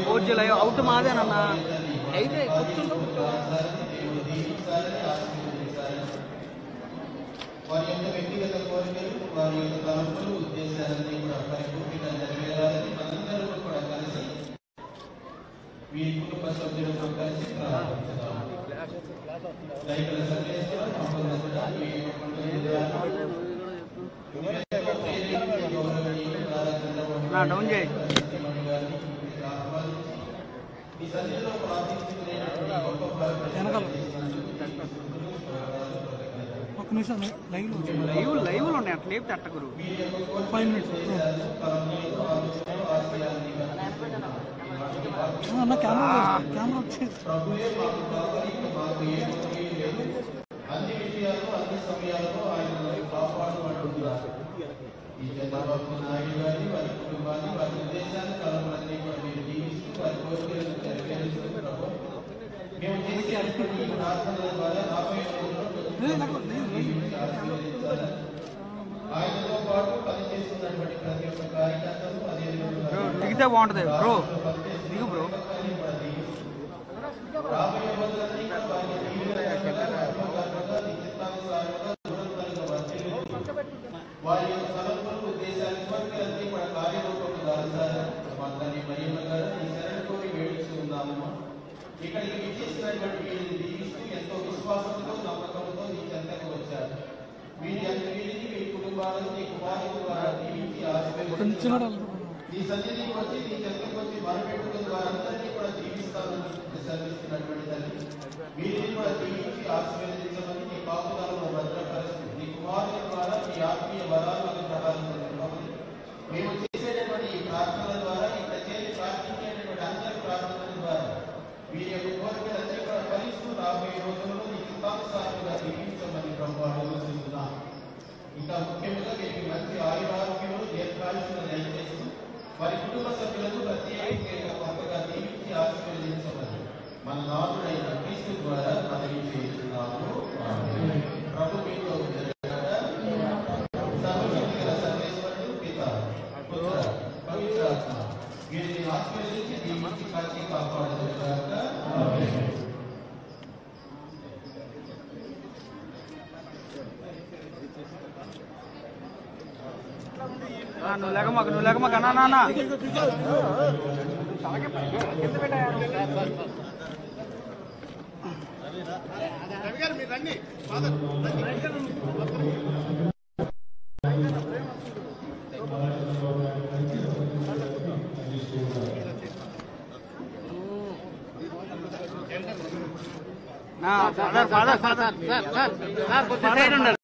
Forgy live out మాదేనన్నా అయితే కూర్చుంటూ వారి యొక్క వ్యక్తిగత కోరికలు వారి యొక్క తలంపులు ఉద్దేశాలన్నీ కూడా పరిపూర్తిగా నెరవేరాలని మనందరూ కూడా కలిసి వీరి కుటుంబ సభ్యులతో కలిసి ప్రారంభించుదాం. దైవ సందేశం డౌన్ చేయి ఈ సన్నిధిలో ప్రార్థించుకునేటువంటి గొప్ప ఒక నిమిషం లైవ్లు ఉన్నాయి అట్లా లేపితే అట్టగురు 5 minutes అన్న కెమెరా వచ్చేది అన్ని విషయాల్లో అన్ని సమయాల్లో ఆయన కాపాడుకుంటున్నారు. ఈ చంద్రబాబు నాయుడు గారి వారి కుటుంబాన్ని వారి ఉద్దేశాన్ని కలపలన్నీ కూడా మీరు జీవిస్తూ వారి కోరికలను నెరవేరుస్తూ మేము చేసేటువంటి ప్రార్థనల ద్వారా ఆయనతో పాటు పనిచేస్తున్నటువంటి ప్రతి ఒక్క కార్యకర్తలు అదేవిధంగా దిగితే బాగుంటది బ్రో దిగు బ్రో రాబోయే రోజులన్నీ కూడా వారి యొక్క సమర్పణలు ఉద్దేశాన్ని కోరికలన్నీ కూడా కార్యరూపంలో దాల్చాలని మహిమ గారు ఈ శరణ కోరి వేడుచు ఉన్నాము. ఇక్కడికి విచ్చేసినటువంటి వీరిని దీవిస్తూ ఎంతో విశ్వాసంతో నమ్మకంతో నీ చెంతకు వచ్చారు. వీరిని మీ కుటుంబాలను నీ కుమారుల ద్వారా దీవించి ఆశీర్వదించారు. నీ సన్నిధికి వచ్చి నీ చెంతకు వచ్చి మొరపెట్టుకున్న వారందరినీ కూడా దీవిస్తామని సెలవిస్తున్నటువంటి తల్లి వీరిని కూడా దీవించి ఆశీర్వదించమని నీ కాపుదలను భద్రపరుస్తూ నీ కుమారుల ద్వారా నీ ఆత్మీయ వరాలను ప్రహారించమని మేము చేసేటటువంటి ఈ ప్రార్థనల ద్వారా ఇక్కడ చేసి ప్రార్థించేటటువంటి అందరి ప్రార్థనల ద్వారా వీరి యొక్క కోరికలన్నీ కూడా ఫలిస్తూ రాబోయే రోజుల్లో నీ చిత్తానుసారంగా జీవించమని ప్రభుత్వం. ఇంకా ముఖ్యంగా వీరికి మంచి ఆయురారోగ్యములు దీర్ఘాయుష్ను దయచేస్తూ వారి కుటుంబ సభ్యులకు ప్రత్యేకంగా గొప్పగా దీవించి ఆశీర్వదించమని మన నాథుడైన క్రీస్తు ద్వారా మనవి చేస్తున్నాము. ప్రభు మీతో సర్వేశ్వరుడు పిత పుత్ర పవిత్రాత్మ వీరిని ఆశీర్వదించి దీవించి కాచి కాపాడుగాక. నువ్వు లేకమాక అన్నా ఫాదర్